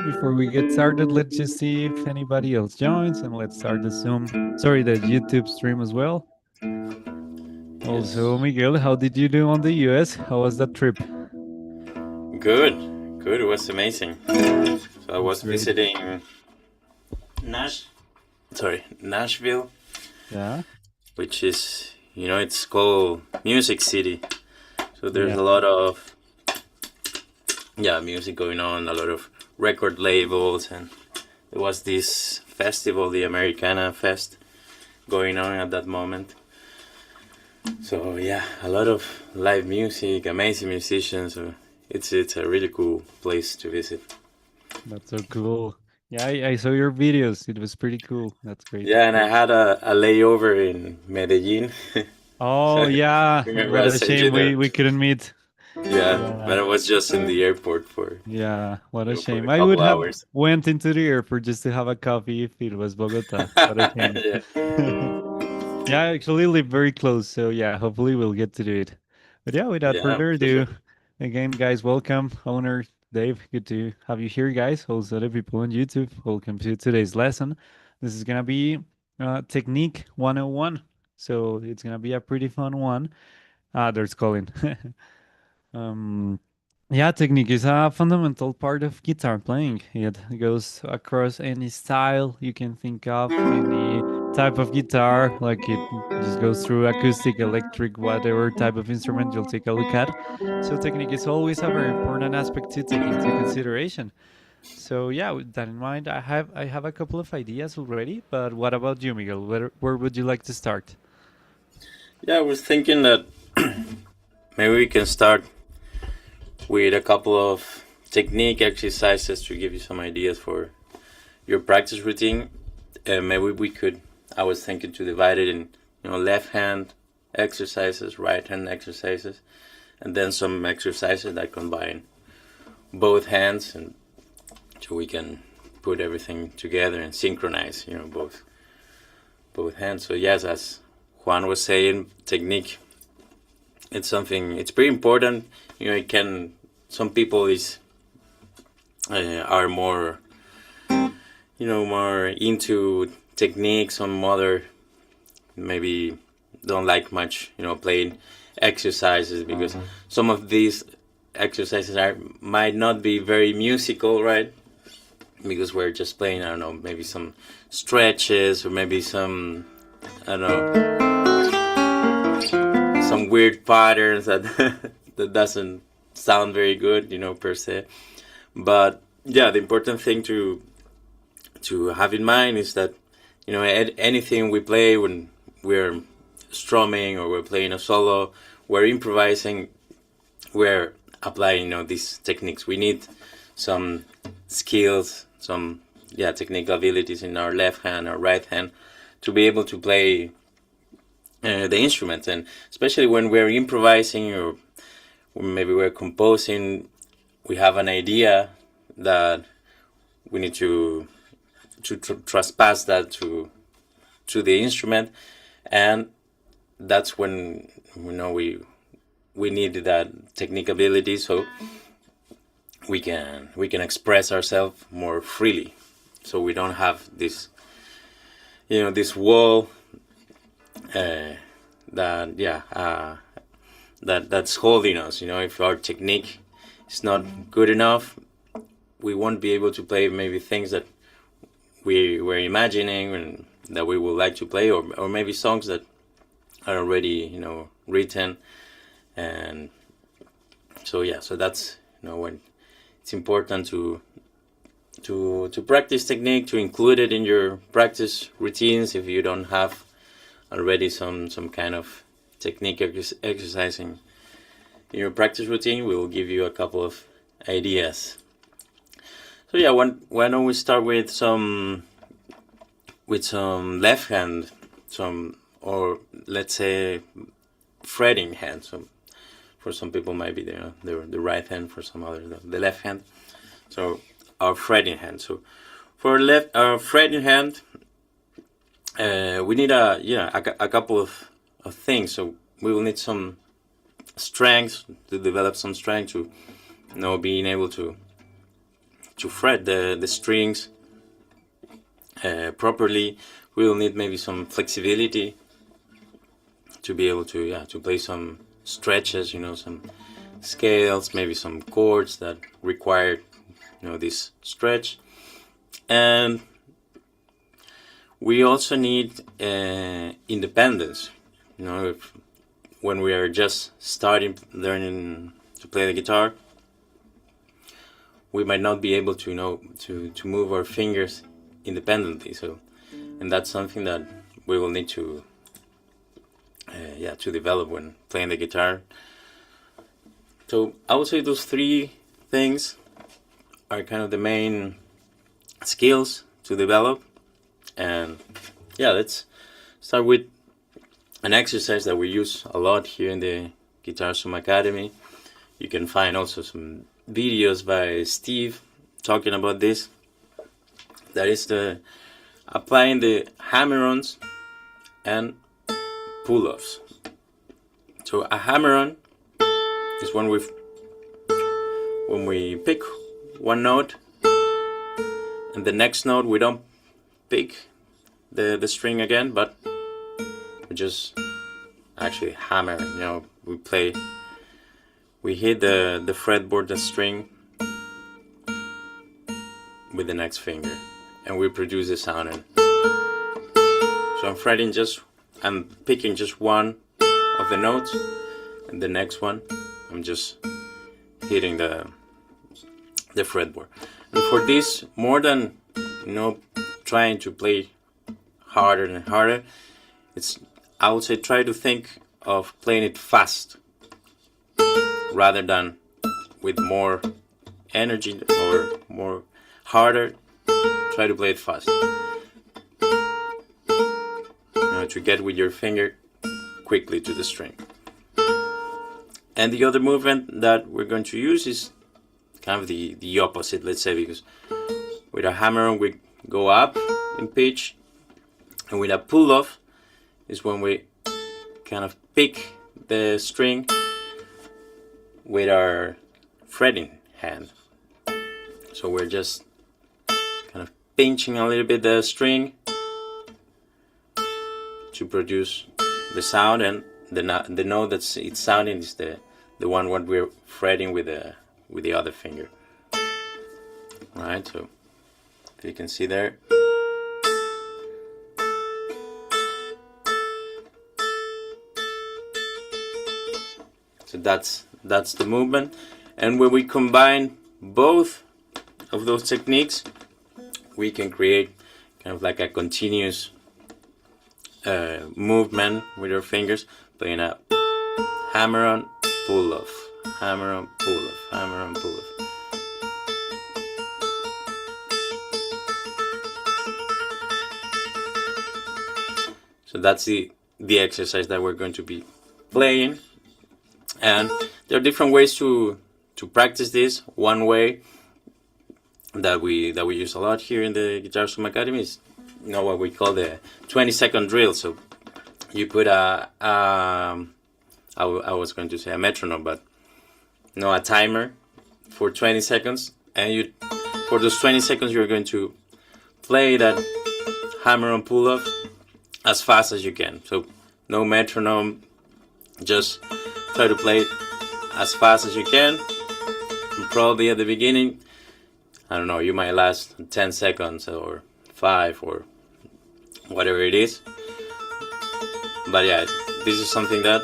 before we get started, let's just see if anybody else joins and let's start the the YouTube stream as well. Also, Yes. Miguel, how did you do on the US? How was that trip? Good. Good. It was amazing. So I That's was great. visiting Nashville, Yeah. which is, it's called Music City. So there's Yeah. a lot of, music going on, a lot of record labels, and there was this festival, the Americana Fest, going on at that moment. So yeah, a lot of live music, amazing musicians. So it's a really cool place to visit. That's so cool. Yeah, I saw your videos. It was pretty cool. That's great. Yeah, and I had a layover in Medellin. Oh, yeah. Remember What I a sent shame you we the couldn't meet. yeah, Yeah. but I was just in the airport for Yeah, what a for a shame. I would couple have hours. went into the airport just to have a coffee if it was Bogota. What a shame. Yeah, Yeah, I actually live very close, so yeah, hopefully we'll get to do it. But yeah, without yeah, further for sure. ado, again, guys, welcome. Owner Dave, good to have you here, guys. Also, the people on YouTube, welcome to today's lesson. This is gonna be Technique 101. So it's gonna be a pretty fun one. Ah, there's Colin. um, yeah, technique is a fundamental part of guitar playing. It goes across any style you can think of, any type of guitar, like it just goes through acoustic, electric, whatever type of instrument you'll take a look at. So technique is always a very important aspect to take into consideration. So yeah, with that in mind, I have a couple of ideas already, but what about you, Miguel? Where would you like to start? Yeah, I was thinking that maybe we can start with a couple of technique exercises to give you some ideas for your practice routine. Maybe we could. I was thinking to divide it in, left hand exercises, right hand exercises, and then some exercises that combine both hands, and so we can put everything together and synchronize, both hands. So yes, as Juan was saying, technique. It's pretty important. It can. Some people are more into technique. Some other maybe don't like much, playing exercises because some of these exercises might not be very musical, right? Because we're just playing, I don't know, maybe some stretches or maybe some, I don't know, some weird patterns that that doesn't sound very good, per se. But yeah, the important thing to have in mind is that anything we play when we're strumming or we're playing a solo, we're improvising, we're applying these techniques. We need some skills, some technical abilities in our left hand or right hand to be able to play the instrument. And especially when we're improvising or maybe we're composing, we have an idea that we need to trespass that to the instrument, and that's when we need that technical ability so we can express ourselves more freely, so we don't have this wall that that's holding us. If our technique is not good enough, we won't be able to play maybe things that we were imagining and that we would like to play, or maybe songs that are already written. And so that's when it's important to practice technique, to include it in your practice routines. If you don't have already some kind of technique exercising in your practice routine, we will give you a couple of ideas. So yeah, why don't we start with some left hand, or let's say fretting hand. So for some people might be the right hand, for some others the left hand. So our fretting hand. So for our fretting hand, we need a couple of things. So we will need some strength, to develop some strength, to being able to fret the strings properly. We will need maybe some flexibility to be able to play some stretches, some scales, maybe some chords that require this stretch. And we also need independence. When we are just starting learning to play the guitar, we might not be able to to move our fingers independently. And that's something that we will need to develop when playing the guitar. So I would say those three things are kind of the main skills to develop. And let's start with an exercise that we use a lot here in the GuitarZoom Academy. You can find also some videos by Steve talking about this. That is applying the hammer-ons and pull-offs. So a hammer-on is when we pick one note, and the next note we don't pick the string again, but we just actually hammer. We hit the fretboard, the string, with the next finger, and we produce the sound. And so I'm picking just one of the notes, and the next one I'm just hitting the fretboard. And for this, more than trying to play harder and harder, I would say try to think of playing it fast rather than with more energy or more harder. Try to play it fast. To get with your finger quickly to the string. And the other movement that we're going to use is kind of the opposite, let's say, because with a hammer-on we go up in pitch, and with a pull-off is when we kind of pick the string with our fretting hand. So we're just kind of pinching a little bit the string to produce the sound, and the note that's it's sounding is the one what we're fretting with the other finger. Alright, so if you can see there. So that's the movement. And when we combine both of those techniques, we can create kind of like a continuous movement with our fingers, playing a hammer-on, pull-off, hammer-on, pull-off, hammer-on, pull-off. So that's the exercise that we're going to be playing. And there are different ways to practice this. One way that we use a lot here in the GuitarZoom Academy is what we call the 20-second drill. So you put I was going to say a metronome, but a timer for 20 seconds, and for those 20 seconds you're going to play that hammer-on pull-off as fast as you can. So no metronome, just try to play it as fast as you can. And probably at the beginning, I don't know, you might last 10 seconds or 5 or whatever it is. But this is something that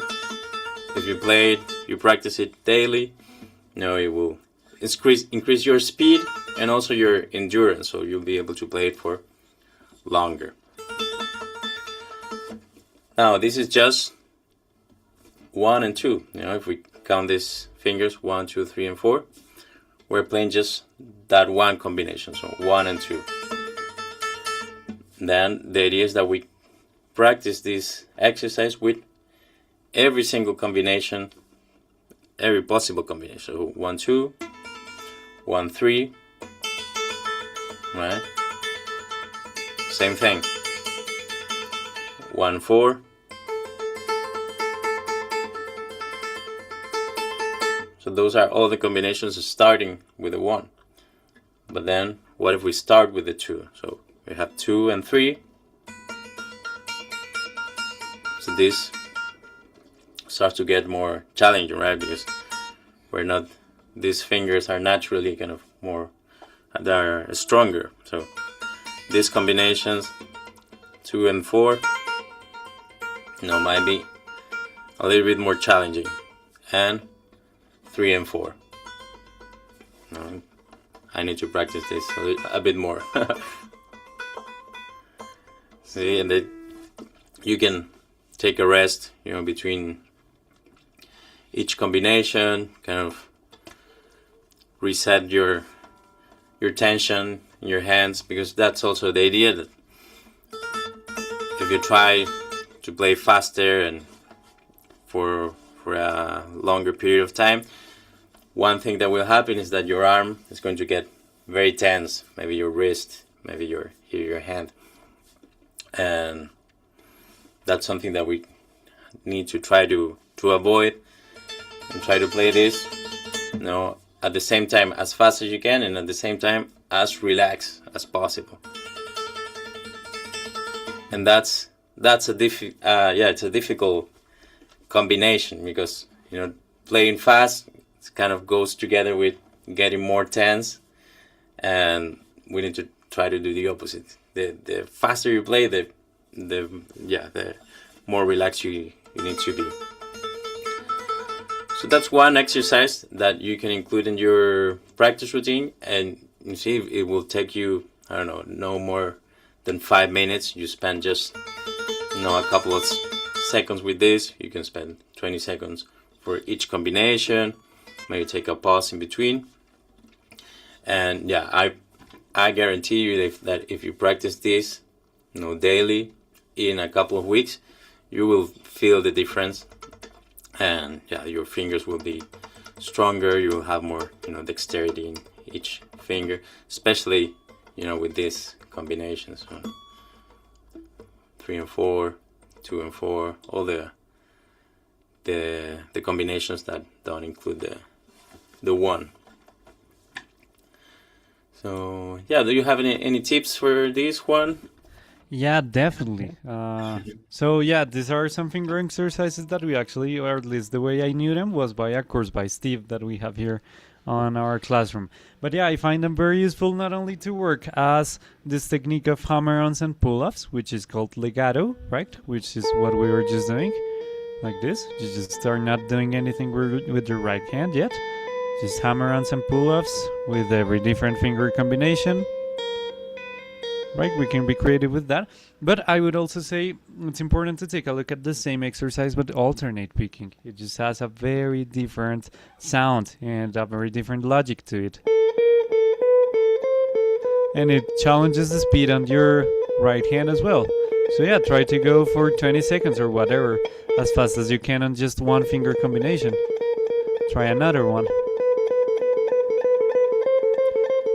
if you play it, you practice it daily, it will increase your speed and also your endurance, so you'll be able to play it for longer. Now this is just 1 and 2. If we count these fingers, 1, 2, 3, and 4, we're playing just that one combination, so 1 and 2. Then the idea is that we practice this exercise with every single combination, every possible combination. So 1, 2, 1, 3, right? Same thing. 1, 4. So those are all the combinations starting with a 1. But then, what if we start with the 2? So we have 2 and 3. So this starts to get more challenging, right? Because these fingers are naturally kind of more, they're stronger. So these combinations, 2 and 4, might be a little bit more challenging. And 3 and 4. I need to practice this a bit more. See, and then you can take a rest, between each combination, kind of reset your tension in your hands, because that's also the idea, that if you try to play faster and for a longer period of time, one thing that will happen is that your arm is going to get very tense, maybe your wrist, maybe your hand, and that's something that we need to try to avoid, and try to play this, at the same time as fast as you can, and at the same time as relaxed as possible. And it's a difficult combination, because playing fast kind of goes together with getting more tense, and we need to try to do the opposite. The faster you play, the more relaxed you need to be. So that's one exercise that you can include in your practice routine, and you see it will take you, I don't know, no more than 5 minutes. You spend just a couple of seconds with this. You can spend 20 seconds for each combination, maybe take a pause in between. And I guarantee you that if you practice this daily, in a couple of weeks, you will feel the difference, and your fingers will be stronger. You will have more dexterity in each finger, especially with these combinations. So 3 and 4, 2 and 4, all the combinations that don't include the 1. So do you have any tips for this one? Yeah, definitely. These are some finger exercises that we actually, or at least the way I knew them, was by a course by Steve that we have here on our classroom. But I find them very useful, not only to work as this technique of hammer-ons and pull-offs, which is called legato, right? Which is what we were just doing, like this. You just are not doing anything with your right hand yet. Just hammer-ons and pull-offs with every different finger combination. Right, we can be creative with that. But I would also say it's important to take a look at the same exercise but alternate picking. It just has a very different sound and a very different logic to it. And it challenges the speed on your right hand as well. So try to go for 20 seconds or whatever, as fast as you can on just one finger combination. Try another one.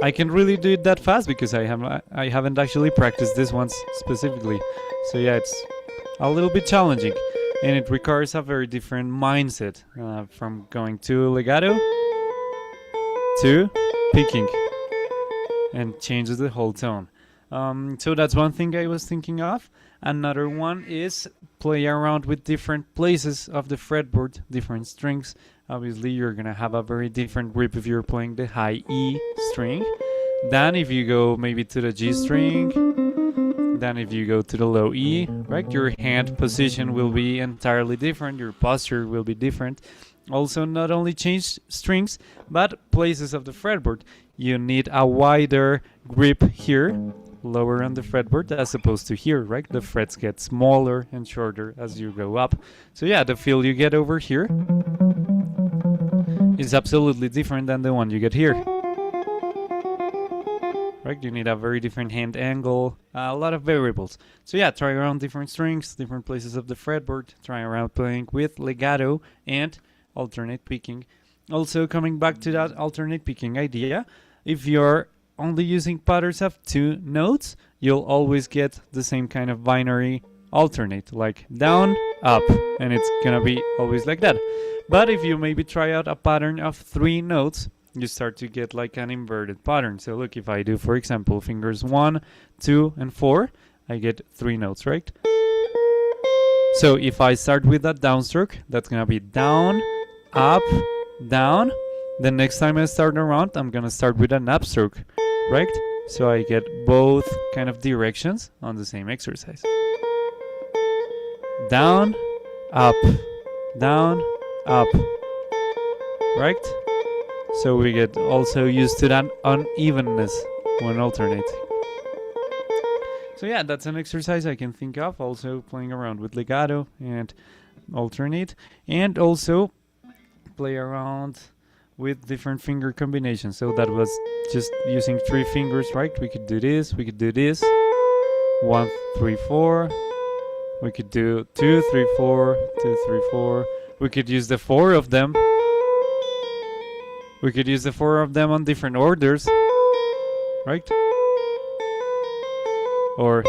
I can really do it that fast because I haven't actually practiced this once specifically. So it's a little bit challenging, and it requires a very different mindset from going to legato to picking, and changes the whole tone. So that's one thing I was thinking of. Another one is play around with different places of the fretboard, different strings. Obviously, you're going to have a very different grip if you're playing the high E string than if you go maybe to the G string, than if you go to the low E, right? Your hand position will be entirely different. Your posture will be different. Also, not only change strings, but places of the fretboard. You need a wider grip here, lower on the fretboard, as opposed to here, right? The frets get smaller and shorter as you go up. So the feel you get over here is absolutely different than the one you get here. Right? You need a very different hand angle, a lot of variables. So try around different strings, different places of the fretboard, try around playing with legato and alternate picking. Also, coming back to that alternate picking idea, if you're only using patterns of 2 notes, you'll always get the same kind of binary alternate, like down, up, and it's gonna be always like that. But if you maybe try out a pattern of 3 notes, you start to get like an inverted pattern. So look, if I do, for example, fingers 1, 2, and 4, I get 3 notes, right? So if I start with that downstroke, that's gonna be down, up, down. The next time I start around, I'm gonna start with an upstroke, right? So I get both kind of directions on the same exercise. Down, up, down, up, right? So we get also used to that unevenness when alternating. So yeah, that's an exercise I can think of, also playing around with legato and alternate, and also play around with different finger combinations. So that was just using 3 fingers, right? We could do this, we could do this, 1, 3, 4. We could do 2, 3, 4, 2, 3, 4. We could use the 4 of them. We could use the 4 of them on different orders, right? Or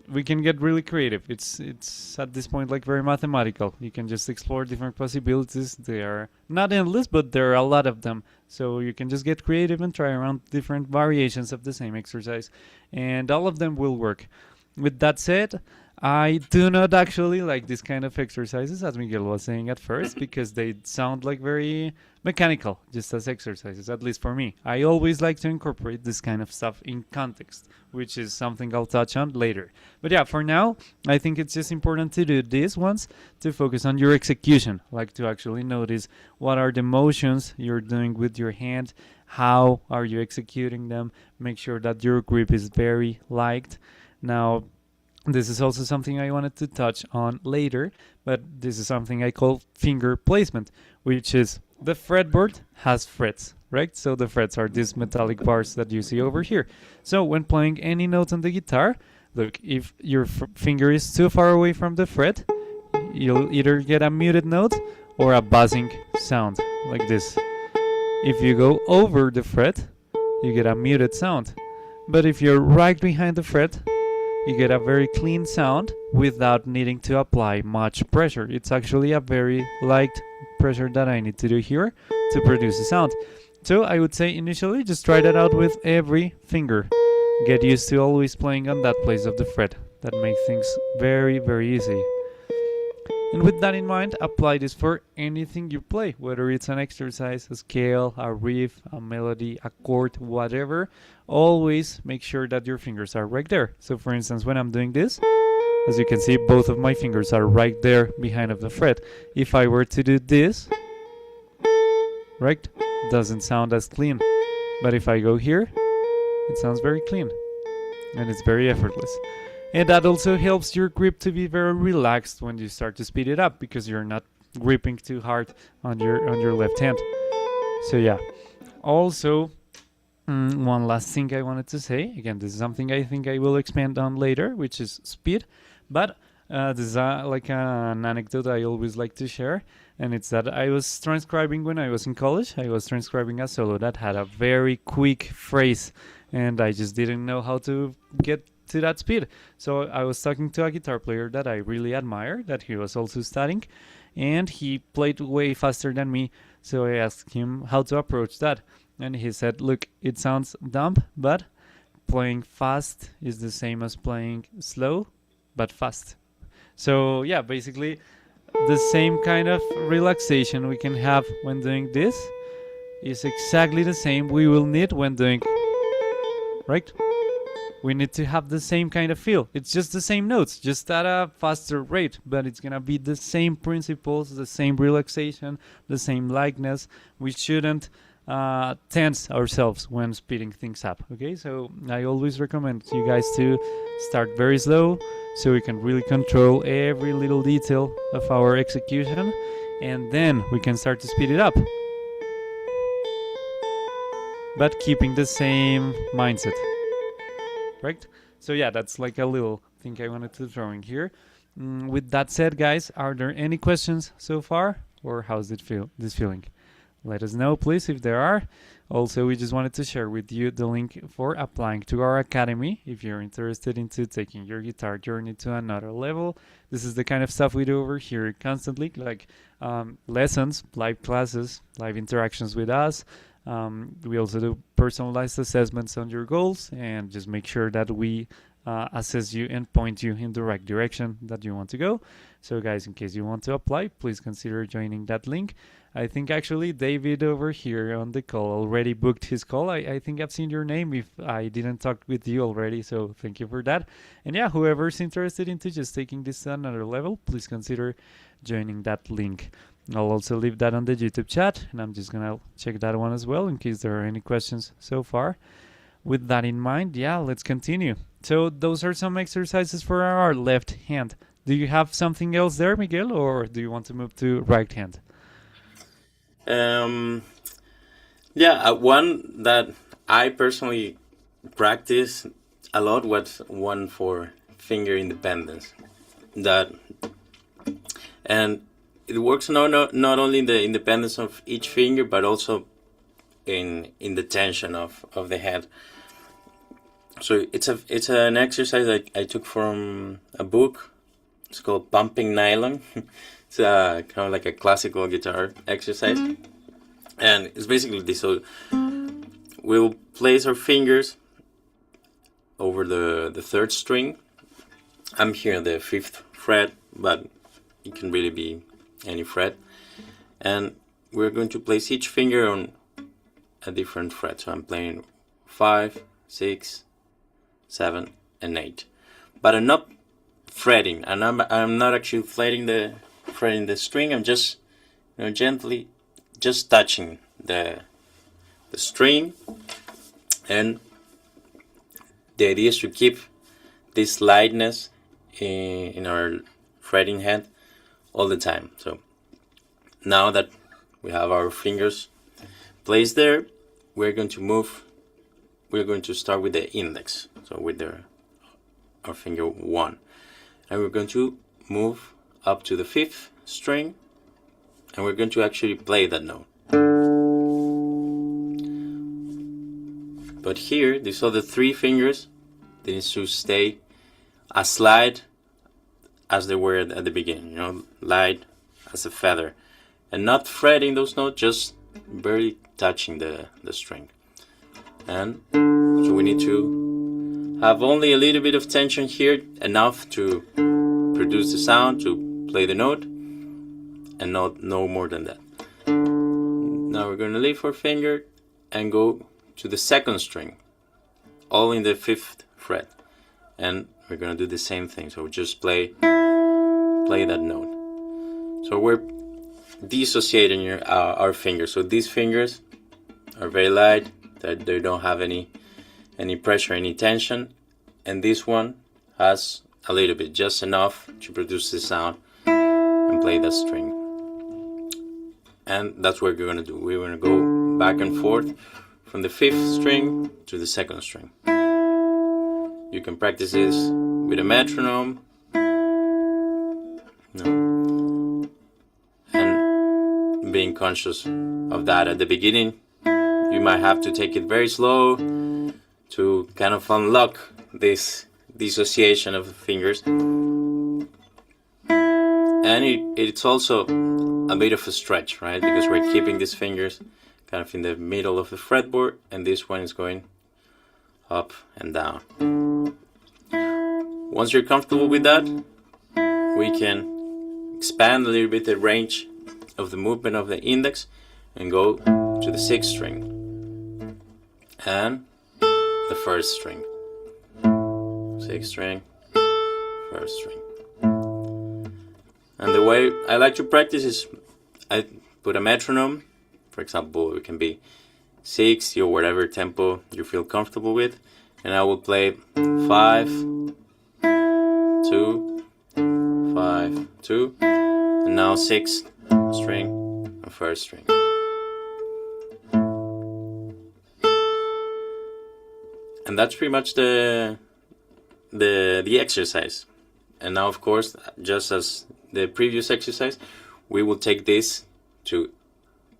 we can get really creative. It's at this point like very mathematical. You can just explore different possibilities. They are not endless, but there are a lot of them. So you can just get creative and try around different variations of the same exercise, and all of them will work. With that said, I do not actually like this kind of exercises, as Miguel was saying at first, because they sound like very mechanical, just as exercises, at least for me. I always like to incorporate this kind of stuff in context, which is something I'll touch on later. But yeah, for now, I think it's just important to do this once to focus on your execution, like to actually notice what are the motions you're doing with your hand, how are you executing them, make sure that your grip is very light. Now, this is also something I wanted to touch on later, but this is something I call finger placement, which is the fretboard has frets, right? So the frets are these metallic bars that you see over here. So when playing any note on the guitar, look, if your finger is too far away from the fret, you'll either get a muted note or a buzzing sound like this. If you go over the fret, you get a muted sound. But if you're right behind the fret, you get a very clean sound without needing to apply much pressure. It's actually a very light pressure that I need to do here to produce a sound. So I would say initially just try that out with every finger. Get used to always playing on that place of the fret. That makes things very, very easy. And with that in mind, apply this for anything you play, whether it's an exercise, a scale, a riff, a melody, a chord, whatever. Always make sure that your fingers are right there. So for instance, when I'm doing this, as you can see, both of my fingers are right there behind of the fret. If I were to do this, right, doesn't sound as clean. But if I go here, it sounds very clean and it's very effortless. And that also helps your grip to be very relaxed when you start to speed it up, because you're not gripping too hard on your left hand. So yeah. Also, one last thing I wanted to say. Again, this is something I think I will expand on later, which is speed. But this is like an anecdote I always like to share. And it's that I was transcribing when I was in college. I was transcribing a solo that had a very quick phrase. And I just didn't know how to get to that speed. So I was talking to a guitar player that I really admire, that he was also studying, and he played way faster than me. So I asked him how to approach that, and he said, look, it sounds dumb, but playing fast is the same as playing slow but fast. So yeah, basically the same kind of relaxation we can have when doing this is exactly the same we will need when doing, right? We need to have the same kind of feel. It's just the same notes, just at a faster rate, but it's gonna be the same principles, the same relaxation, the same lightness. We shouldn't tense ourselves when speeding things up, okay? So I always recommend you guys to start very slow so we can really control every little detail of our execution, and then we can start to speed it up, but keeping the same mindset. Right? So yeah, that's like a little thing I wanted to throw in here. With that said, guys, are there any questions so far, or how's it feel? This feeling? let us know, please, if there are. Also, we just wanted to share with you the link for applying to our academy if you're interested into taking your guitar journey to another level. This is the kind of stuff we do over here constantly, like lessons, live classes, live interactions with us. We also do personalized assessments on your goals and just make sure that we assess you and point you in the right direction that you want to go. So guys, in case you want to apply, please consider joining that link. I think actually David over here on the call already booked his call. I think I've seen your name if I didn't talk with you already, so thank you for that. And yeah, whoever's interested into just taking this to another level, please consider joining that link. I'll also leave that on the YouTube chat, and I'm just gonna check that one as well in case there are any questions so far. With that in mind, yeah, let's continue. So those are some exercises for our left hand. Do you have something else there, Miguel, or do you want to move to right hand? One that I personally practice a lot was one for finger independence. And it works not only in the independence of each finger, but also in the tension of the hand. So it's an exercise I took from a book. It's called Pumping Nylon. It's kind of like a classical guitar exercise. And it's basically this. So we'll place our fingers over the third string. I'm here on the 5th fret, but it can really be any fret. And we're going to place each finger on a different fret. So I'm playing 5, 6, 7, and 8. But I'm not fretting, and I'm not actually fretting the string. I'm just gently just touching the string, and the idea is to keep this lightness in our fretting hand all the time. So now that we have our fingers placed there, we're going to start with the index, so with our finger 1, and we're going to move up to the 5th string, and we're going to actually play that note. But here, these other 3 fingers, they need to stay as light as they were at the beginning, light as a feather, and not fretting those notes, just barely touching the string. And so we need to have only a little bit of tension here, enough to produce the sound, to play the note, and no more than that. Now we're going to lift our finger and go to the 2nd string, all in the 5th fret, and we're going to do the same thing. So we just play that note. So we're dissociating our fingers. So these fingers are very light, that they don't have any pressure, any tension, and this one has a little bit, just enough to produce the sound and play that string. And that's what we're going to do. We're going to go back and forth from the 5th string to the 2nd string. You can practice this with a metronome, and being conscious of that at the beginning. You might have to take it very slow to kind of unlock this dissociation of the fingers. And it's also a bit of a stretch, right? Because we're keeping these fingers kind of in the middle of the fretboard, and this one is going up and down. Once you're comfortable with that, we can expand a little bit the range of the movement of the index and go to the 6th string and the 1st string. 6th string, 1st string. And the way I like to practice is I put a metronome. For example, it can be 60 or whatever tempo you feel comfortable with, and I will play 5, 2, 5, 2, and now 6th string and 1st string. And that's pretty much the exercise. And now, of course, just as the previous exercise, we will take this to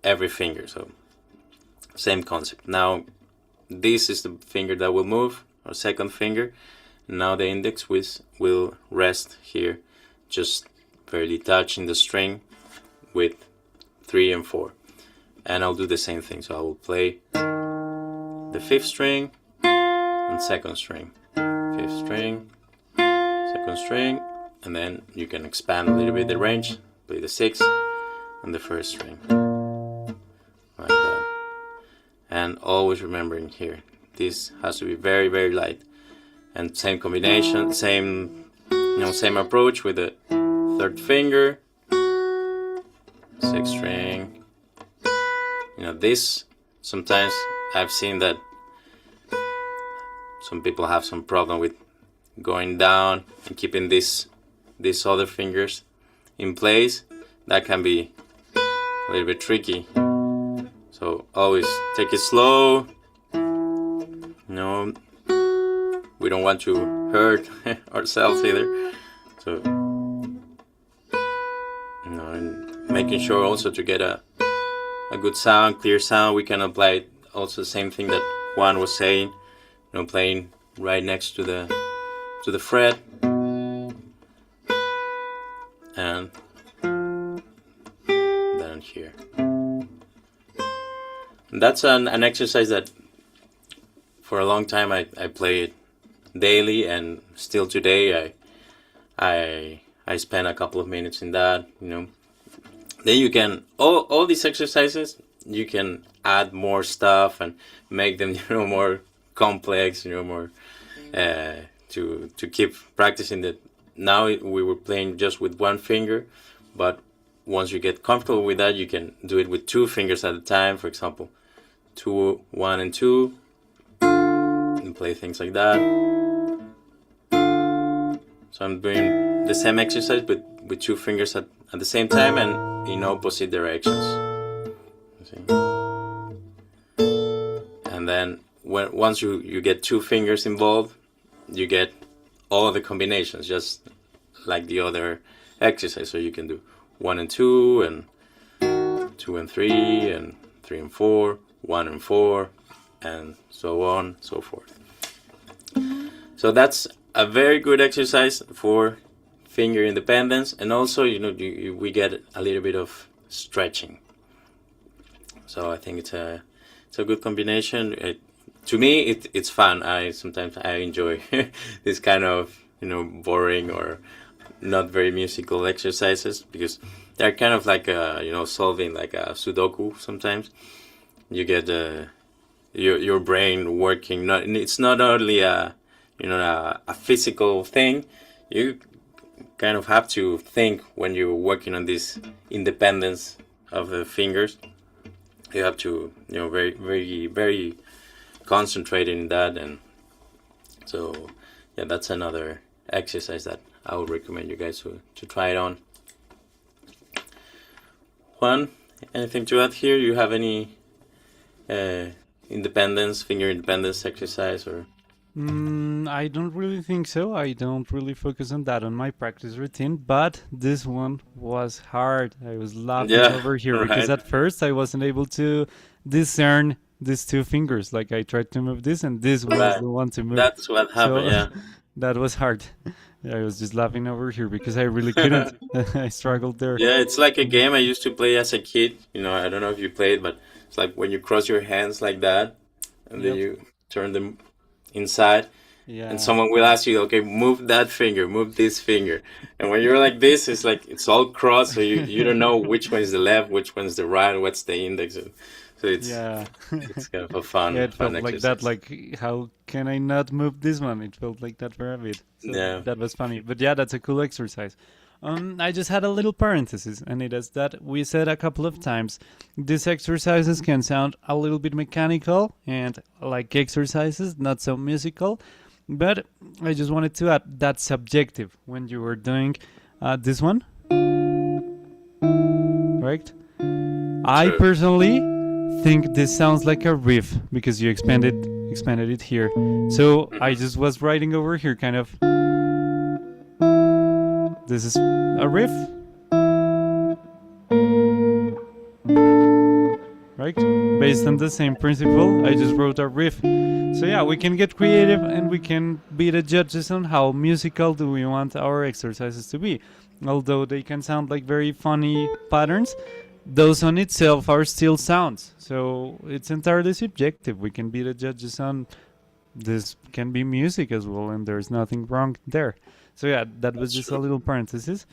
every finger. So same concept. Now this is the finger that will move, our second finger. Now the index will rest here, just barely touching the string with 3 and 4. And I'll do the same thing. So I will play the 5th string and 2nd string, 5th string, 2nd string, and then you can expand a little bit the range, play the 6th and the 1st string, like that. And always remembering here, this has to be very, very light. And same combination, same approach with the 3rd finger, 6th string. This, sometimes I've seen that some people have some problem with going down and keeping these other fingers in place. That can be a little bit tricky. So always take it slow. We don't want to hurt ourselves either. So, and making sure also to get a good sound, clear sound. We can apply also the same thing that Juan was saying. Playing right next to the fret, and then here. And that's an exercise that for a long time I played daily, and still today I spend a couple of minutes in that. Then you can all these exercises, you can add more stuff and make them more complex, more to keep practicing that. Now we were playing just with one finger, but once you get comfortable with that, you can do it with 2 fingers at a time. For example, 2, 1 and 2, and play things like that. So I'm doing the same exercise but with 2 fingers at the same time and in opposite directions. And then once you get 2 fingers involved, you get all the combinations, just like the other exercise. So you can do 1 and 2, and 2 and 3, and 3 and 4, 1 and 4, and so on, so forth. So that's a very good exercise for finger independence, and also we get a little bit of stretching. So I think it's a good combination. To me, it's fun. Sometimes I enjoy this kind of boring or not very musical exercises, because they're kind of like solving like a Sudoku. Sometimes you get your brain working. It's not only a physical thing. You kind of have to think when you're working on this independence of the fingers. You have to very, very, very concentrated in that. And so that's another exercise that I would recommend you guys to try it on. Juan, anything to add here? You have any finger independence exercise? Or I don't really think so. I don't really focus on that on my practice routine, but this one was hard. I was laughing over here because at first I wasn't able to discern these 2 fingers. Like I tried to move this, and this was the one to move. That's what happened. So, that was hard. I was just laughing over here because I really couldn't. I struggled there. Yeah, it's like a game I used to play as a kid. I don't know if you played, but it's like when you cross your hands like that, and then you turn them inside, and someone will ask you, okay, move that finger, move this finger, and when you're like this, it's like it's all crossed, so you don't know which one is the left, which one's the right, what's the index. So it's kind of a fun it felt fun like exercise. that, like how can I not move this one? It felt like that for a bit. So that was funny, but that's a cool exercise. I just had a little parenthesis, and it is that we said a couple of times these exercises can sound a little bit mechanical and like exercises, not so musical, but I just wanted to add that's subjective when you were doing this one, right? I personally think this sounds like a riff because you expanded it here. So I just was writing over here kind of, this is a riff. based on the same principle, I just wrote a riff. So yeah, we can get creative and we can be the judges on how musical do we want our exercises to be. Although they can sound like very funny patterns, those on itself are still sounds. So it's entirely subjective. We can be the judges on this can be music as well, and there's nothing wrong there. So yeah, that was just a little parenthesis.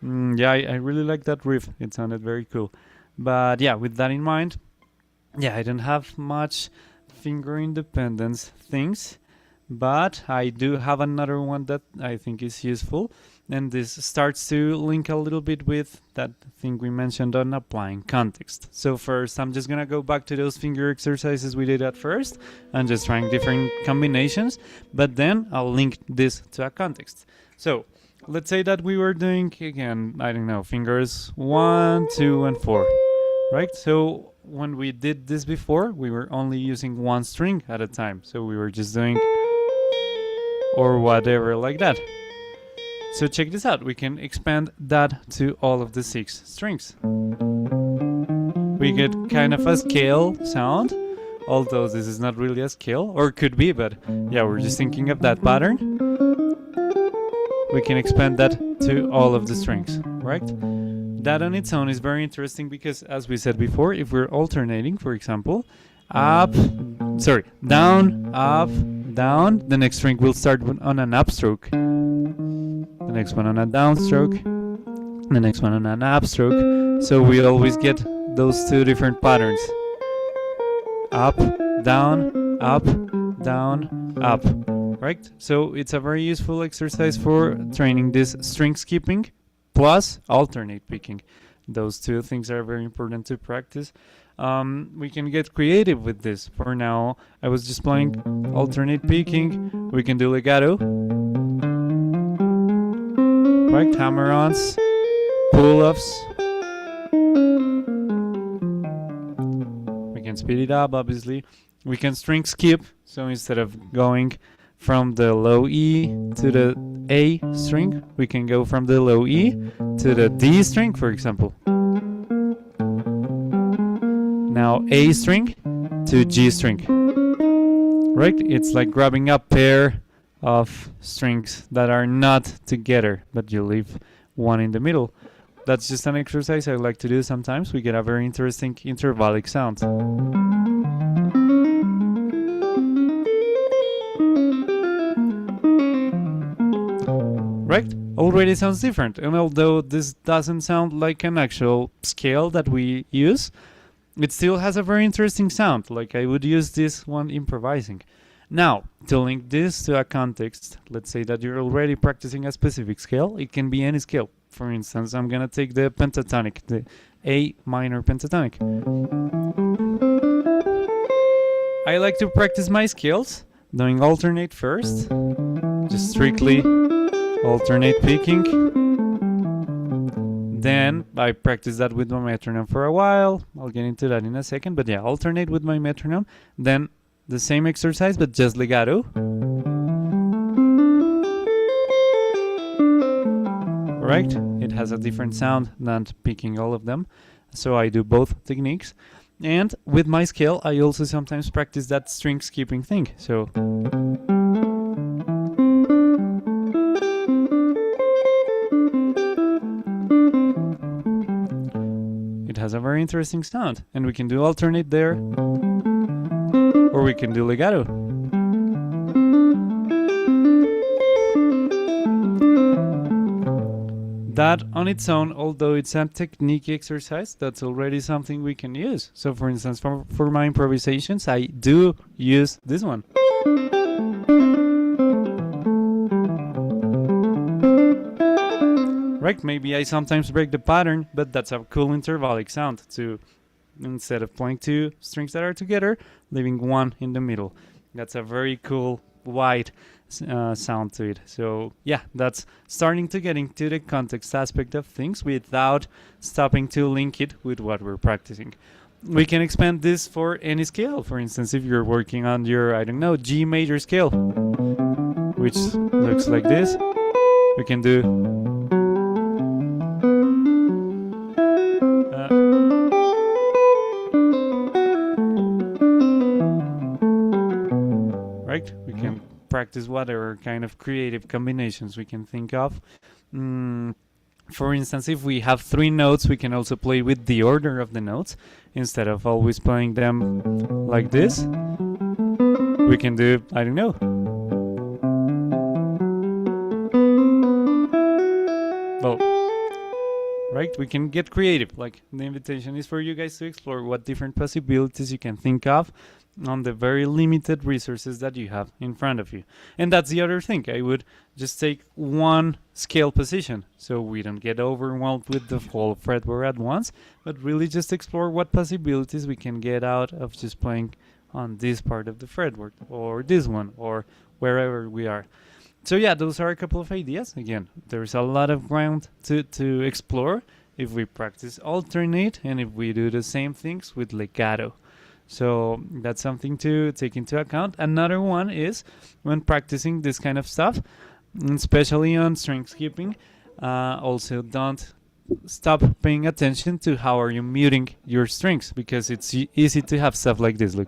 Yeah, I really like that riff. It sounded very cool. But yeah, with that in mind, yeah, I don't have much finger independence things, but I do have another one that I think is useful, and this starts to link a little bit with that thing we mentioned on applying context. So first, I'm just gonna go back to those finger exercises we did at first and just trying different combinations, but then I'll link this to a context. So let's say that we were doing, again, I don't know, fingers 1, 2, and 4, right? So when we did this before, we were only using one string at a time. So we were just doing or whatever like that. So check this out. We can expand that to all of the 6 strings. We get kind of a scale sound, although this is not really a scale, or could be, but yeah, we're just thinking of that pattern. We can expand that to all of the strings, right? That on its own is very interesting because, as we said before, if we're alternating, for example, down, up, down, the next string will start on an upstroke, the next one on a downstroke, the next one on an upstroke. So we always get those 2 different patterns: up, down, up, down, up, right? So it's a very useful exercise for training this string skipping plus alternate picking. Those 2 things are very important to practice. We can get creative with this. For now, I was just playing alternate picking. We can do legato, right? Hammer-ons, pull-offs. We can speed it up, obviously. We can string skip. So instead of going from the low E to the A string, we can go from the low E to the D string, for example. Now A string to G string, right? It's like grabbing a pair of strings that are not together, but you leave one in the middle. That's just an exercise I like to do sometimes. We get a very interesting intervallic sound. Right? Already sounds different. And although this doesn't sound like an actual scale that we use, it still has a very interesting sound. Like I would use this one improvising. Now, to link this to a context, let's say that you're already practicing a specific scale. It can be any scale. For instance, I'm gonna take the pentatonic, the A minor pentatonic. I like to practice my scales doing alternate first, just strictly alternate picking. Then I practice that with my metronome for a while. I'll get into that in a second, but yeah, alternate with my metronome. Then the same exercise, but just legato. Right? It has a different sound than picking all of them. So I do both techniques. And with my scale, I also sometimes practice that string skipping thing. So it has a very interesting sound. And we can do alternate there, or we can do legato. That on its own, although it's a technique exercise, that's already something we can use. So for instance, for my improvisations, I do use this one. Right, maybe I sometimes break the pattern, but that's a cool intervallic sound to, instead of playing 2 strings that are together, leaving one in the middle. That's a very cool wide sound to it. So yeah, that's starting to get into the context aspect of things without stopping to link it with what we're practicing. We can expand this for any scale. For instance, if you're working on your, I don't know, G major scale, which looks like this, we can do right? We can practice whatever kind of creative combinations we can think of. For instance, if we have 3 notes, we can also play with the order of the notes instead of always playing them like this. We can do, I don't know. Well, right? We can get creative. Like, the invitation is for you guys to explore what different possibilities you can think of on the very limited resources that you have in front of you. And that's the other thing. I would just take one scale position so we don't get overwhelmed with the whole fretboard at once, but really just explore what possibilities we can get out of just playing on this part of the fretboard or this one or wherever we are. So yeah, those are a couple of ideas. Again, there's a lot of ground to explore if we practice alternate and if we do the same things with legato. So that's something to take into account. Another one is when practicing this kind of stuff, especially on string skipping, also don't stop paying attention to how are you muting your strings, because it's easy to have stuff like this. Look,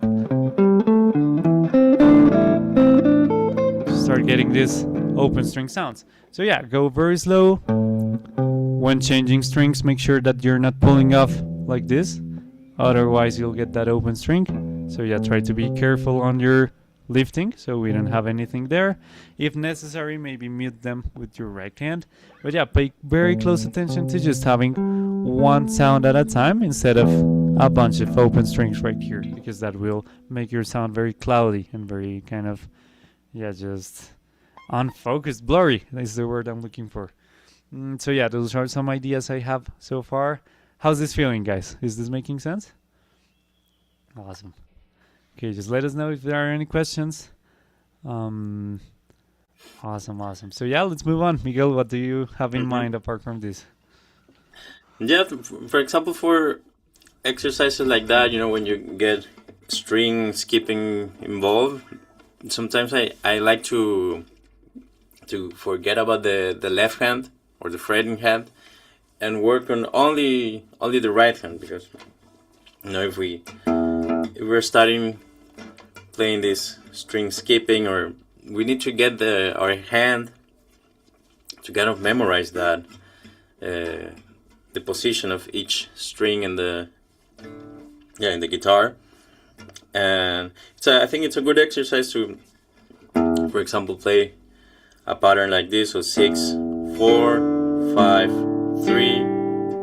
start getting this open string sounds. So yeah, go very slow. When changing strings, make sure that you're not pulling off like this, otherwise you'll get that open string. So yeah, try to be careful on your lifting so we don't have anything there. If necessary, maybe mute them with your right hand. But yeah, pay very close attention to just having one sound at a time instead of a bunch of open strings right here, because that will make your sound very cloudy and very kind of, yeah, just unfocused, blurry is the word I'm looking for. So yeah, those are some ideas I have so far. How's this feeling, guys? Is this making sense? Awesome. Okay, just let us know if there are any questions. Awesome. So yeah, let's move on. Miguel, what do you have in mind apart from this? Yeah, for example, for exercises like that, when you get string skipping involved, sometimes I like to forget about the left hand or the fretting hand and work on only the right hand, because if we're starting playing this string skipping, or we need to get our hand to kind of memorize that the position of each string in the guitar. And I think it's a good exercise to, for example, play a pattern like this, so 6 4 5 3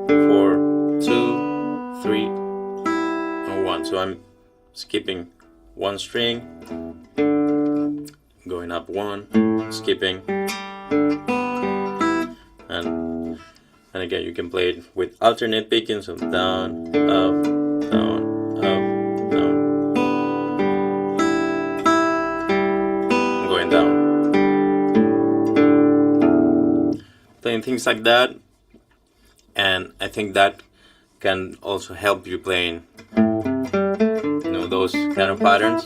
4 2 3 and 1. So I'm skipping one string, going up one, skipping, and again you can play it with alternate picking, so down, up, down, up, down, going down, playing things like that. And I think that can also help you playing those kind of patterns,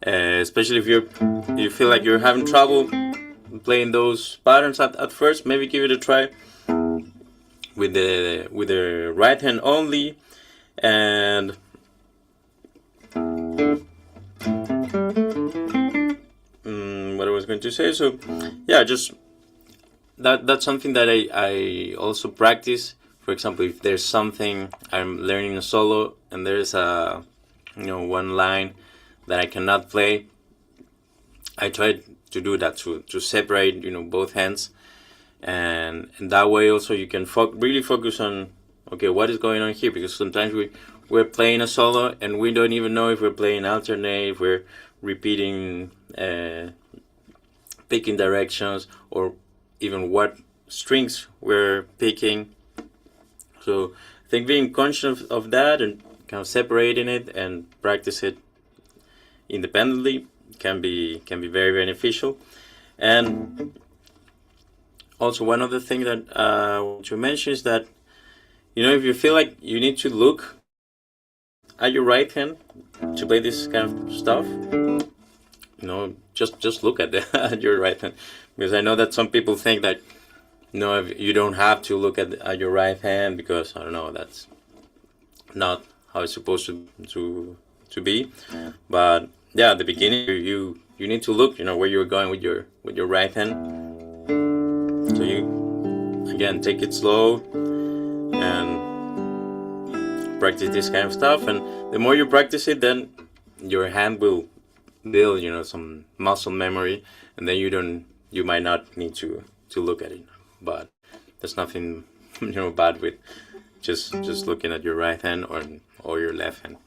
especially if you feel like you're having trouble playing those patterns at first. Maybe give it a try with the right hand only. And what I was going to say, so yeah, just that's something that I also practice. For example, if there's something I'm learning a solo and there's a one line that I cannot play, I try to do that, to separate both hands, and that way also you can really focus on, okay, what is going on here, because sometimes we're playing a solo and we don't even know if we're playing alternate, if we're repeating picking directions, or even what strings we're picking. So I think being conscious of that and kind of separating it and practice it independently can be very beneficial. And also one other thing that I want to mention is that if you feel like you need to look at your right hand to play this kind of stuff, just look at your right hand, because I know that some people think that if you don't have to look at your right hand, because I don't know, that's not how it's supposed to be. But yeah, at the beginning you need to look, where you're going with your right hand. So you again take it slow and practice this kind of stuff. And the more you practice it, then your hand will build, some muscle memory, and then you might not need to look at it. But there's nothing, bad with just looking at your right hand or your left hand.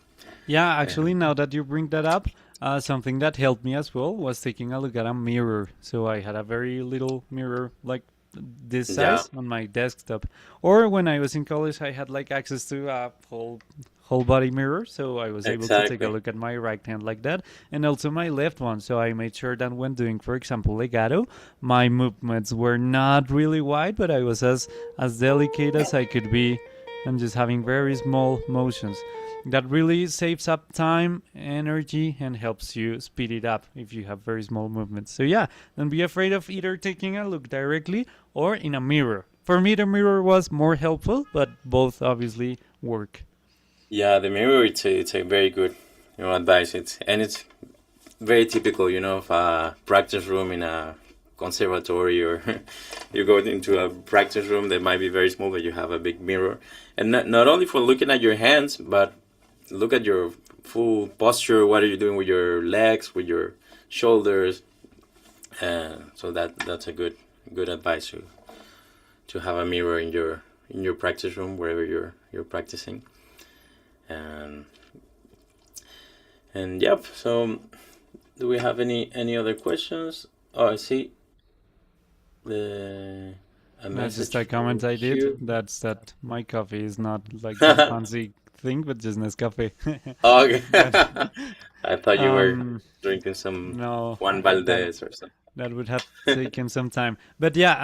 Yeah, Yeah. actually, now that you bring that up, something that helped me as well was taking a look at a mirror. So I had a very little mirror, like this Yeah, size, on my desktop. Or when I was in college, I had like access to a whole body mirror, so I was able to take a exactly. look at my right hand like that, and also my left one. So I made sure that when doing, for example, legato, my movements were not really wide, but I was as delicate as I could be, and just having very small motions. That really saves up time, energy, and helps you speed it up if you have very small movements. So yeah, don't be afraid of either taking a look directly or in a mirror. For me, the mirror was more helpful, but both obviously work. Yeah, the mirror, it's a very good, advice. It's very typical, of a practice room in a conservatory, or you go into a practice room that might be very small, but you have a big mirror, and not only for looking at your hands, but look at your full posture. What are you doing with your legs, with your shoulders? So that's a good advice to have a mirror in your practice room wherever you're practicing. And yep. So do we have any other questions? Oh, I see the a That's just message a from comment I did. Hugh. That's that my coffee is not like that fancy thing, but just Nescafe. Oh, okay. but I thought you were um, drinking some no, Juan that Valdez or something. that would have taken some time. But yeah,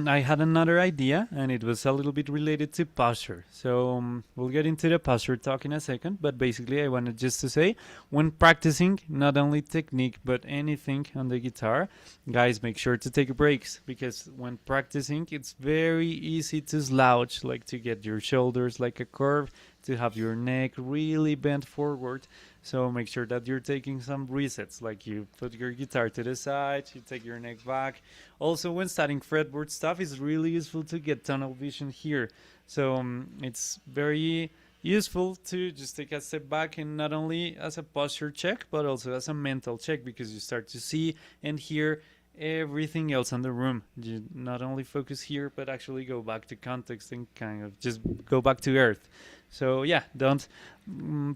I had another idea, and it was a little bit related to posture. So we'll get into the posture talk in a second. But basically, I wanted just to say, when practicing, not only technique but anything on the guitar, guys, make sure to take breaks, because when practicing, it's very easy to slouch, like to get your shoulders like a curve, to have your neck really bent forward. So make sure that you're taking some resets, like you put your guitar to the side, you take your neck back. Also, when starting fretboard stuff, it's really useful to get tunnel vision here. So it's very useful to just take a step back, and not only as a posture check, but also as a mental check, because you start to see and hear everything else in the room. You not only focus here, but actually go back to context and kind of just go back to earth. So yeah, don't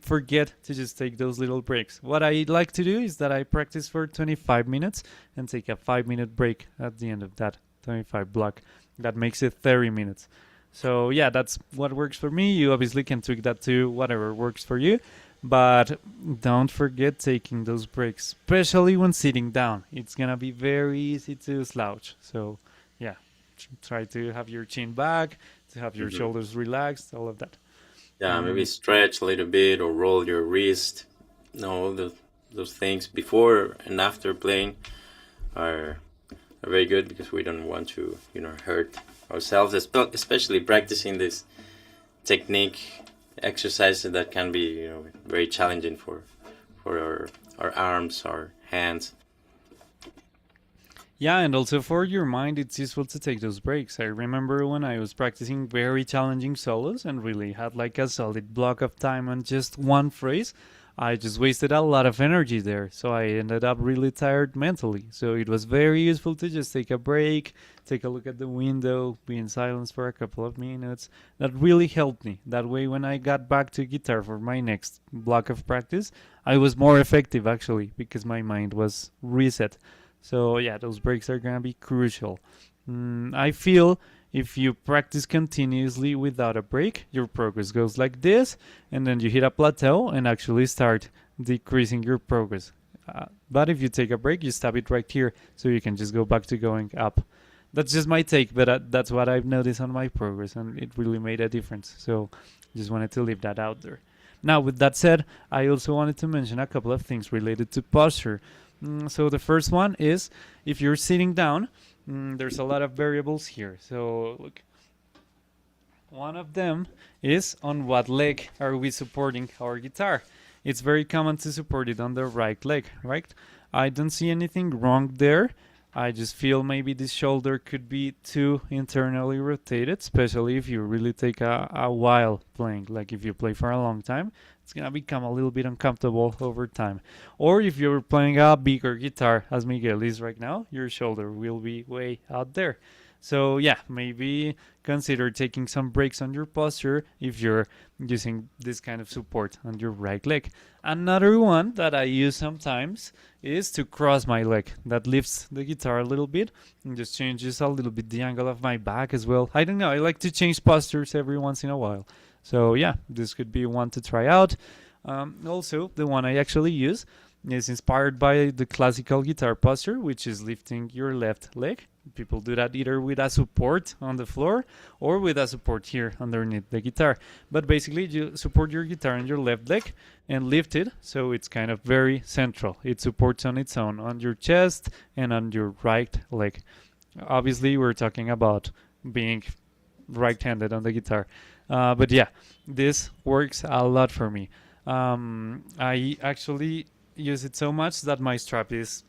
forget to just take those little breaks. What I like to do is that I practice for 25 minutes and take a 5-minute break at the end of that 25 block. That makes it 30 minutes. So yeah, that's what works for me. You obviously can tweak that to whatever works for you. But don't forget taking those breaks, especially when sitting down. It's gonna be very easy to slouch. So yeah, try to have your chin back, to have your Hmm. shoulders relaxed, all of that. Yeah, maybe Mm, stretch a little bit or roll your wrist. No, those things before and after playing are are very good, because we don't want to hurt ourselves, especially practicing this technique exercises that can be very challenging for our arms, our hands. Yeah, and also for your mind, it's useful to take those breaks. I remember when I was practicing very challenging solos and really had like a solid block of time on just one phrase, I just wasted a lot of energy there. So I ended up really tired mentally. So it was very useful to just take a break, take a look at the window, be in silence for a couple of minutes. That really helped me. That way, when I got back to guitar for my next block of practice, I was more effective actually, because my mind was reset. So yeah, those breaks are gonna be crucial. I feel if you practice continuously without a break, your progress goes like this, and then you hit a plateau and actually start decreasing your progress. But if you take a break, you stop it right here, so you can just go back to going up. That's just my take, but that's what I've noticed on my progress, and it really made a difference. So just wanted to leave that out there. Now, with that said, I also wanted to mention a couple of things related to posture. So the first one is, if you're sitting down, there's a lot of variables here. So look, one of them is on what leg are we supporting our guitar. it's very common to support it on the right leg, right? I don't see anything wrong there. I just feel maybe this shoulder could be too internally rotated, especially if you really take a while playing. Like if you play for a long time, it's gonna become a little bit uncomfortable over time. Or if you're playing a bigger guitar, as Miguel is right now, your shoulder will be way out there. So yeah, maybe consider taking some breaks on your posture if you're using this kind of support on your right leg. Another one that I use sometimes is to cross my leg. That lifts the guitar a little bit and just changes a little bit the angle of my back as well. I don't know, I like to change postures every once in a while. So yeah, this could be one to try out. Also, the one I actually use is inspired by the classical guitar posture, which is lifting your left leg. People do that either with a support on the floor or with a support here underneath the guitar. But basically, you support your guitar on your left leg and lift it, so it's kind of very central. It supports on its own on your chest and on your right leg. Obviously, we're talking about being right-handed on the guitar. But yeah, this works a lot for me. I actually use it so much that my strap is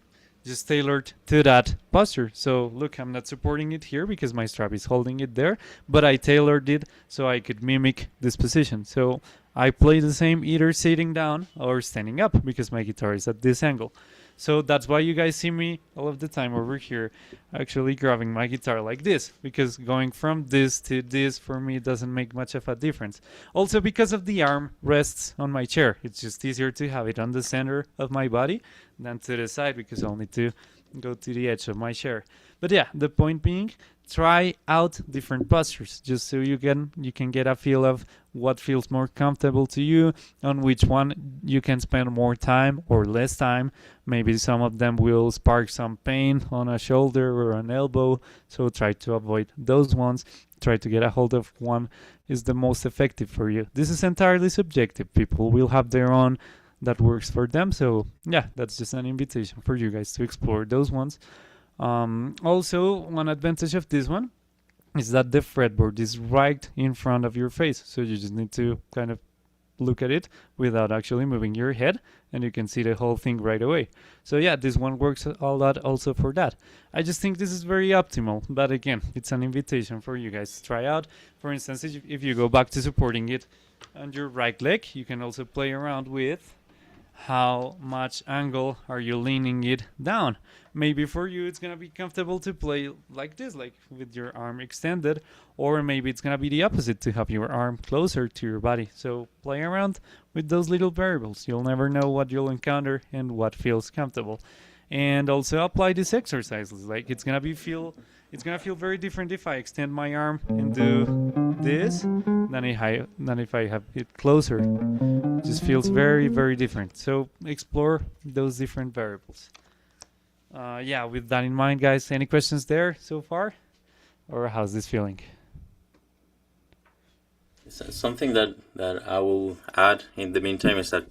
just tailored to that posture. So look, I'm not supporting it here because my strap is holding it there, but I tailored it so I could mimic this position. So I play the same either sitting down or standing up because my guitar is at this angle. So that's why you guys see me all of the time over here actually grabbing my guitar like this, because going from this to this for me doesn't make much of a difference. Also because of the arm rests on my chair. It's just easier to have it on the center of my body than to the side because I'll need to go to the edge of my chair. But yeah, the point being, try out different postures just so you can get a feel of what feels more comfortable to you, on which one you can spend more time or less time. Maybe some of them will spark some pain on a shoulder or an elbow, so try to avoid those ones. Try to get a hold of one is the most effective for you. This is entirely subjective. People will have their own that works for them. So yeah, that's just an invitation for you guys to explore those ones. Also, one advantage of this one is that the fretboard is right in front of your face, so you just need to kind of look at it without actually moving your head, and you can see the whole thing right away. So yeah, this one works a lot also for that. I just think this is very optimal, but again, it's an invitation for you guys to try out. For instance, if you go back to supporting it on your right leg, you can also play around with how much angle are you leaning it down. Maybe for you it's gonna be comfortable to play like this, like with your arm extended, or maybe it's gonna be the opposite, to have your arm closer to your body. So play around with those little variables. You'll never know what you'll encounter and what feels comfortable. And also apply these exercises. Like it's gonna feel very different if I extend my arm and do this than if I have it closer. It just feels very, very different. So explore those different variables. Yeah, with that in mind, guys, any questions there so far? Or how's this feeling? Something that I will add in the meantime is that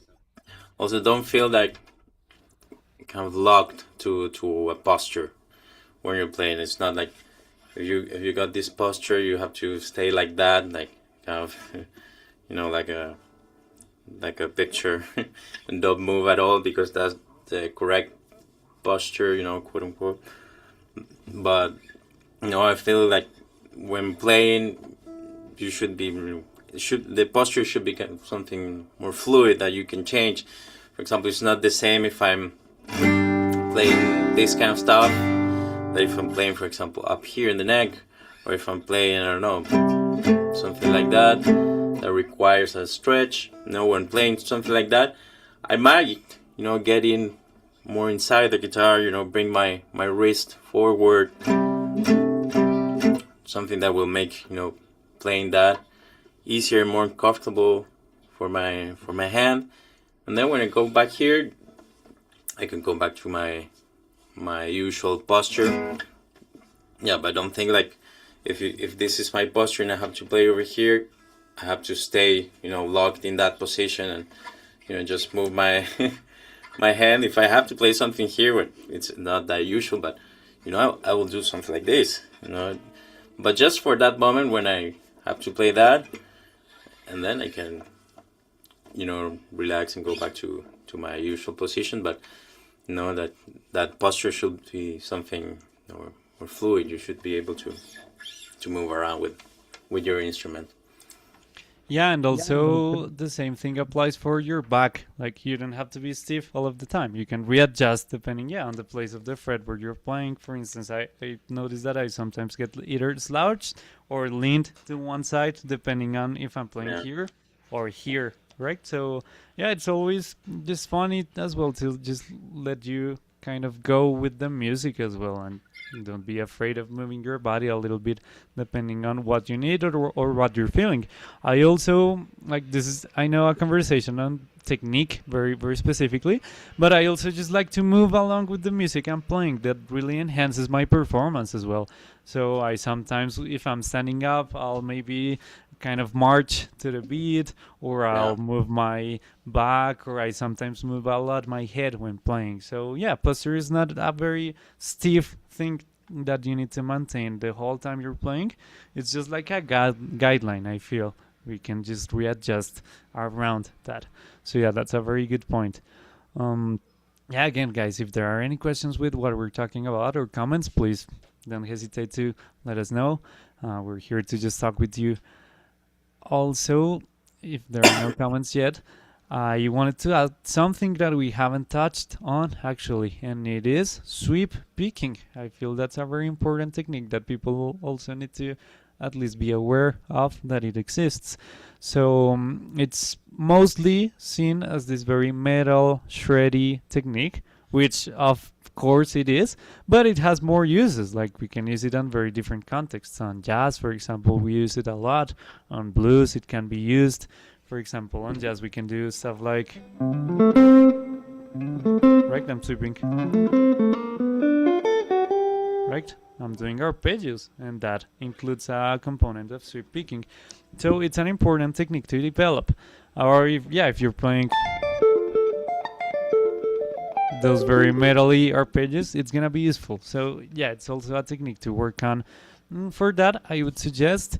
also don't feel like kind of locked to a posture when you're playing. It's not like if you got this posture, you have to stay like that, like kind of like a picture and don't move at all because that's the correct posture, quote unquote. But I feel like when playing, the posture should be kind of something more fluid that you can change. For example, it's not the same if I'm playing this kind of stuff that if I'm playing, for example, up here in the neck, or if I'm playing, I don't know, something like that requires a stretch. When playing something like that, I might, get in more inside the guitar, bring my wrist forward, something that will make, playing that easier, more comfortable for my hand. And then when I go back here, I can go back to my usual posture. Yeah, but don't think like if this is my posture and I have to play over here, I have to stay, locked in that position and, just move my my hand. If I have to play something here, it's not that usual, but, I will do something like this, But just for that moment when I have to play that, and then I can relax and go back to my usual position. But that posture should be something more fluid. You should be able to move around with your instrument. Yeah, and also the same thing applies for your back. Like you don't have to be stiff all of the time. You can readjust depending, yeah, on the place of the fret where you're playing. For instance, I notice that I sometimes get either slouched or leaned to one side depending on if I'm playing Yeah. here or here, right? So yeah, it's always just funny as well to just let you kind of go with the music as well, and don't be afraid of moving your body a little bit depending on what you need or what you're feeling. I also like this is I know a conversation on technique very very specifically, but I also just like to move along with the music I'm playing. That really enhances my performance as well. So I sometimes, if I'm standing up, I'll maybe kind of march to the beat, or Yeah. I'll move my back, or I sometimes move a lot my head when playing. So yeah, posture is not a very stiff thing that you need to maintain the whole time you're playing. It's just like a guideline, I feel. We can just readjust around that. So yeah, that's a very good point. Um, yeah, again, guys, if there are any questions with what we're talking about or comments, please don't hesitate to let us know. We're here to just talk with you. Also, if there are no comments yet, I wanted to add something that we haven't touched on actually, and it is sweep picking. I feel that's a very important technique that people also need to at least be aware of that it exists. So it's mostly seen as this very metal, shreddy technique, which of course it is, but it has more uses. Like we can use it on very different contexts. On jazz, for example, we use it a lot. On blues, it can be used. For example, on jazz, we can do stuff like, right? I'm sweeping, right? I'm doing arpeggios, and that includes a component of sweep picking. So it's an important technique to develop. Or if you're playing those very metally arpeggios, it's gonna be useful. So yeah, it's also a technique to work on. For that, I would suggest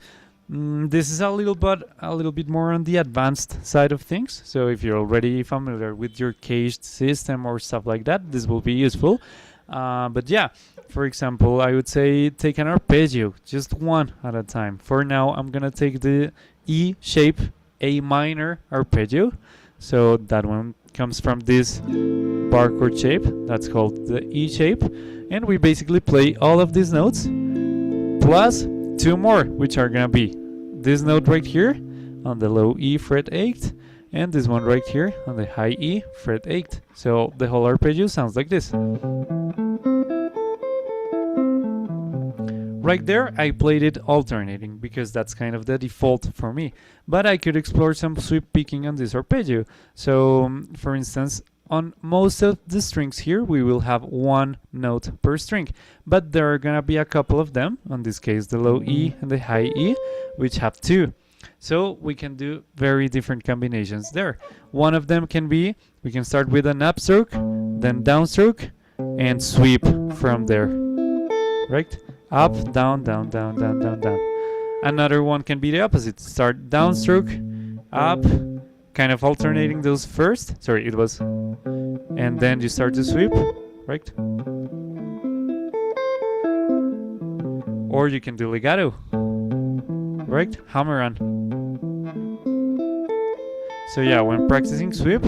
this is a little bit more on the advanced side of things. So if you're already familiar with your caged system or stuff like that, this will be useful. But yeah, for example, I would say take an arpeggio, just one at a time. For now, I'm gonna take the E shape A minor arpeggio. So that one comes from this bar chord shape. That's called the E shape. And we basically play all of these notes plus two more, which are gonna be this note right here on the low E fret 8, and this one right here on the high E fret 8. So the whole arpeggio sounds like this. Right there, I played it alternating because that's kind of the default for me. But I could explore some sweep picking on this arpeggio. So, for instance, on most of the strings here, we will have one note per string. But there are gonna be a couple of them, in this case the low E and the high E, which have two. So we can do very different combinations there. One of them can be, we can start with an upstroke, then downstroke, and sweep from there, right? Up, down, down, down, down, down, down. Another one can be the opposite. Start downstroke, up, kind of alternating those first. Sorry, it was. And then you start to sweep, right? Or you can do legato, right? Hammer on. So yeah, when practicing sweep,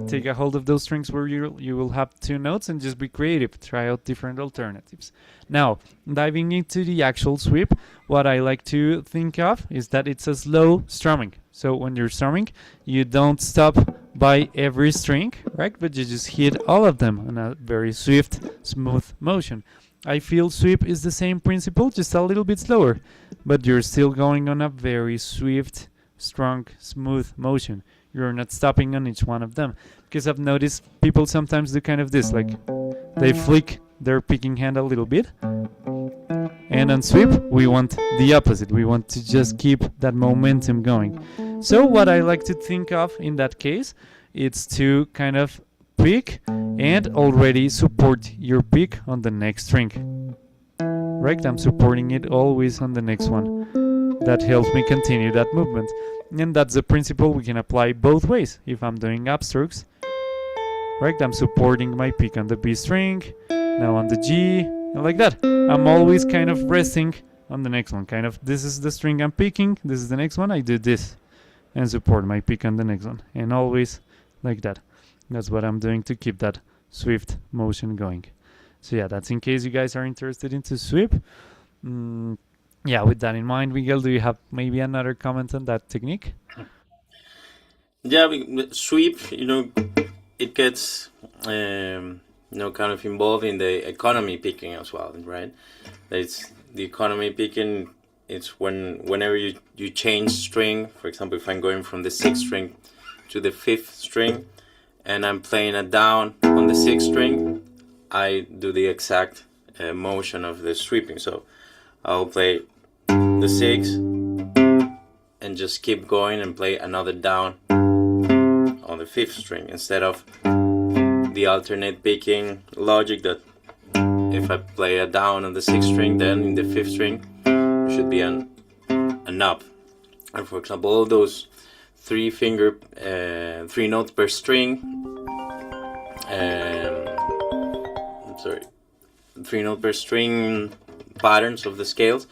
take a hold of those strings where you will have two notes and just be creative. Try out different alternatives. Now, diving into the actual sweep, what I like to think of is that it's a slow strumming. So when you're strumming, you don't stop by every string, right? But you just hit all of them in a very swift, smooth motion. I feel sweep is the same principle, just a little bit slower, but you're still going on a very swift, strong, smooth motion. You're not stopping on each one of them. Because I've noticed people sometimes do kind of this, like they flick their picking hand a little bit. And on sweep, we want the opposite. We want to just keep that momentum going. So what I like to think of in that case, it's to kind of pick and already support your pick on the next string. Right? I'm supporting it always on the next one. That helps me continue that movement. And that's the principle we can apply both ways. If I'm doing upstrokes, right, I'm supporting my pick on the B string, now on the G, and like that. I'm always kind of resting on the next one. Kind of, this is the string I'm picking, this is the next one, I do this and support my pick on the next one, and always like that. That's what I'm doing to keep that swift motion going. So yeah, that's in case you guys are interested into sweep. Yeah, with that in mind, Miguel, do you have maybe another comment on that technique? Yeah, sweep, it gets kind of involved in the economy picking as well, right? It's the economy picking. It's whenever you change string. For example, if I'm going from the 6th string to the 5th string, and I'm playing a down on the 6th string, I do the exact motion of the sweeping. So I'll play the 6 and just keep going and play another down on the 5th string, instead of the alternate picking logic that if I play a down on the 6th string, then in the 5th string there should be an up. And for example, all those 3 notes per string, 3 note per string patterns of the scales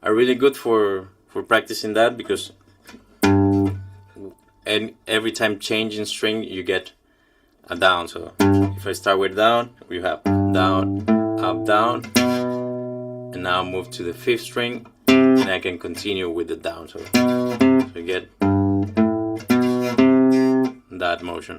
are really good for practicing that, because every time changing string you get a down. So if I start with down, we have down, up, down, and now move to the 5th string, and I can continue with the down. So you get that motion,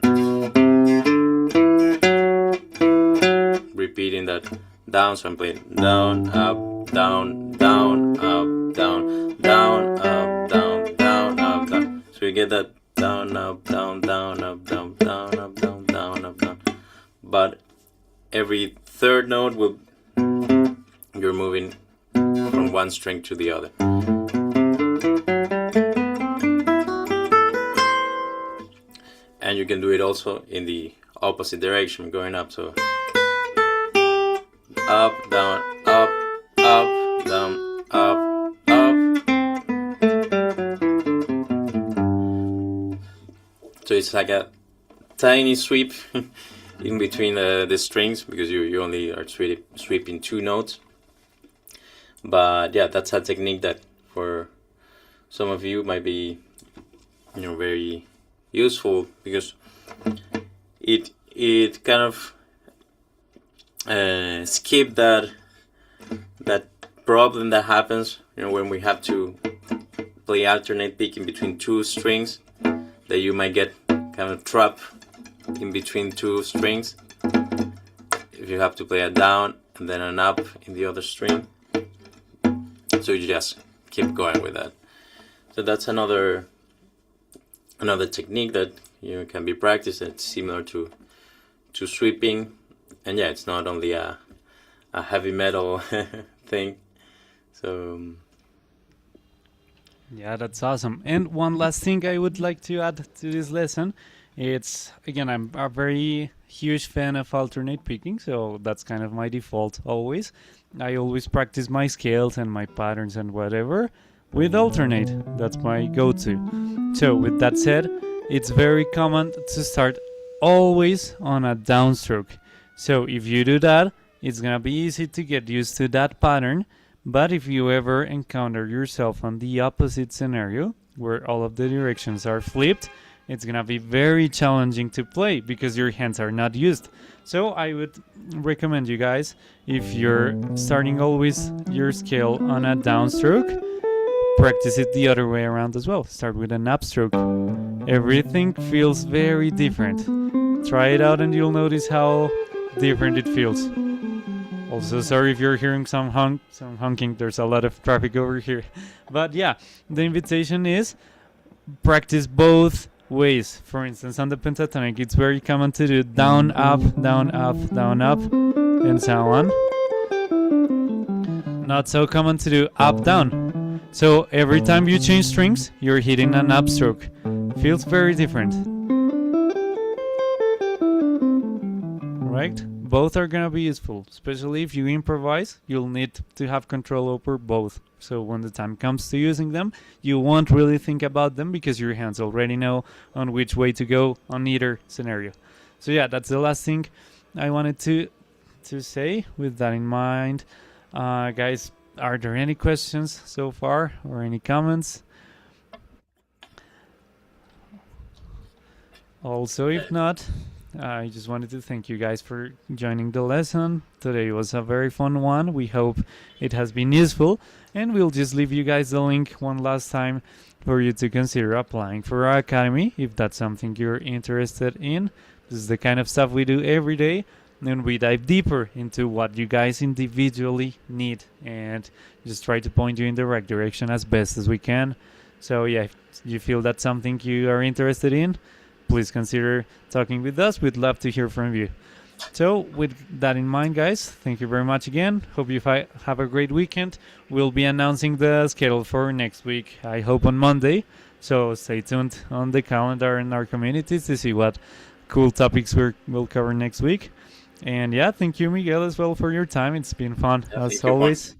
repeating that down. So I'm playing down, up, down, down, up, down, down, up, down, down, up, down. So you get that down, up, down, down, up, down, down, up, down, down, up, down. But every 3rd note you're moving from one string to the other. And you can do it also in the opposite direction, going up. So up, down, up, up, down, up, up. So it's like a tiny sweep in between the strings, because you only are sweeping 2 notes. But yeah, that's a technique that for some of you might be very useful, because it kind of skip that problem that happens when we have to play alternate picking between 2 strings, that you might get kind of trapped in between 2 strings if you have to play a down and then an up in the other string. So you just keep going with that. So that's another technique that can be practiced. It's similar to sweeping, and yeah, it's not only a heavy metal thing. So yeah, that's awesome. And one last thing I would like to add to this lesson, it's, again, I'm a very huge fan of alternate picking, so that's kind of my default always. I always practice my scales and my patterns and whatever with alternate. That's my go-to. So with that said, it's very common to start always on a downstroke. So if you do that, it's gonna be easy to get used to that pattern. But if you ever encounter yourself on the opposite scenario, where all of the directions are flipped, it's gonna be very challenging to play because your hands are not used. So I would recommend you guys, if you're starting always your scale on a downstroke, practice it the other way around as well. Start with an upstroke. Everything feels very different. Try it out and you'll notice how different it feels. Also, sorry if you're hearing some honking. There's a lot of traffic over here. But yeah, the invitation is practice both ways. For instance, on the pentatonic, it's very common to do down, up, down, up, down, up, and so on. Not so common to do up, down. So every time you change strings, you're hitting an upstroke. Feels very different. Right? both are gonna be useful, especially if you improvise. You'll need to have control over both. So when the time comes to using them, you won't really think about them because your hands already know on which way to go on either scenario. So yeah, that's the last thing I wanted to say with that in mind. Guys, are there any questions so far or any comments? Also, if not, I just wanted to thank you guys for joining the lesson. Today was a very fun one. We hope it has been useful, and we'll just leave you guys the link one last time for you to consider applying for our academy if that's something you're interested in. This is the kind of stuff we do every day, and we dive deeper into what you guys individually need and just try to point you in the right direction as best as we can. So yeah, if you feel that's something you are interested in, please consider talking with us. We'd love to hear from you. So with that in mind, guys, thank you very much again. Hope you have a great weekend. We'll be announcing the schedule for next week, I hope on Monday. So stay tuned on the calendar in our communities to see what cool topics we'll cover next week. And yeah, thank you, Miguel, as well for your time. It's been fun as always.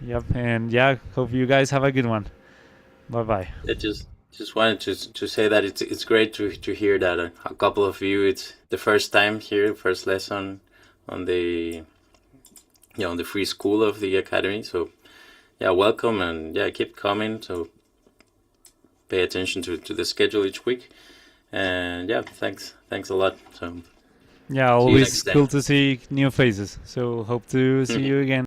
Yep, and yeah, hope you guys have a good one. Bye bye. Just wanted to say that it's great to hear that a couple of you, it's the first time here, first lesson on the on the free school of the academy. So yeah, welcome, and yeah, keep coming. So pay attention to the schedule each week, and yeah, thanks a lot. So yeah, always cool to see new faces. So hope to see you again.